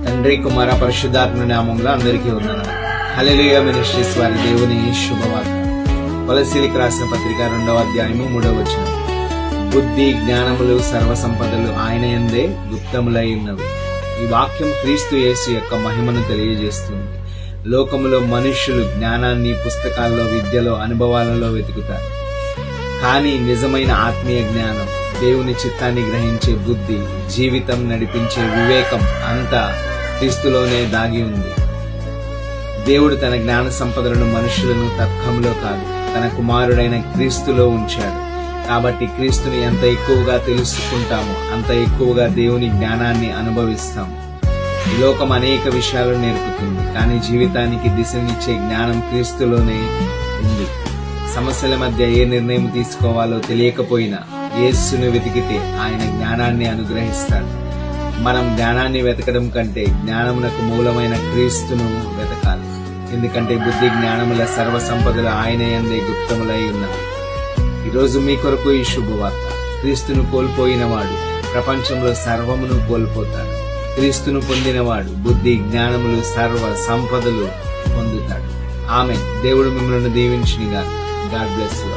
తండ్రి, కుమార, పరిశుద్ధాత్మ నామంలో అందరికీ వందనాలు. హల్లెలూయా మినిస్ట్రీస్ వారి దేవుని శుభవార్త. కొలస్సీలకు రాసిన పత్రిక 2వ అధ్యాయము 3వ వచనం. బుద్ధి జ్ఞానములు సర్వసంపదలు ఆయన యందే గుప్తములై ఉన్నవి. ఈ వాక్యం క్రీస్తు యేసు యొక్క మహిమను తెలియజేస్తుంది. లోకములో మనుష్యులు జ్ఞానాన్ని పుస్తకాల్లో, విద్యలో, అనుభవాలలో వెతుకుతారు. కానీ నిజమైన ఆత్మీయ జ్ఞానం, దేవుని చిత్తాన్ని గ్రహించే బుద్ధి, జీవితం నడిపించే వివేకం అంతా క్రీస్తులోనే దాగి ఉంది. దేవుడు తన జ్ఞాన సంపదలను మనుషులను తర్కంలో కాదు, తన కుమారుడైన క్రీస్తులో ఉంచాడు. కాబట్టి క్రీస్తుని ఎంత ఎక్కువగా తెలుసుకుంటామో అంత ఎక్కువగా దేవుని జ్ఞానాన్ని అనుభవిస్తాము. ఈ లోకం అనేక విషయాలు నేర్పుతుంది, కానీ జీవితానికి దిశనిచ్చే జ్ఞానం క్రీస్తులోనే ఉంది. సమస్యల మధ్య ఏ నిర్ణయం తీసుకోవాలో తెలియకపోయినా యేసును వెతికితే ఆయన జ్ఞానాన్ని అనుగ్రహిస్తాడు. మనం జ్ఞానాన్ని వెతకడం కంటే జ్ఞానమునకు మూలమైన క్రీస్తును వెతకాలి. ఎందుకంటే బుద్ధి జ్ఞానముల సర్వ సంపదలు ఆయన యందే గుప్తములై ఉన్నవి. ఈరోజు మీ కొరకు ఈ శుభవార్త. క్రీస్తును కోల్పోయినవాడు ప్రపంచంలో సర్వమును కోల్పోతాడు. క్రీస్తును పొందినవాడు బుద్ధి జ్ఞానములు సర్వ సంపదలు పొందుతాడు. ఆమేన్. దేవుడు మిమ్మల్ని దీవించునుగాక. God bless you.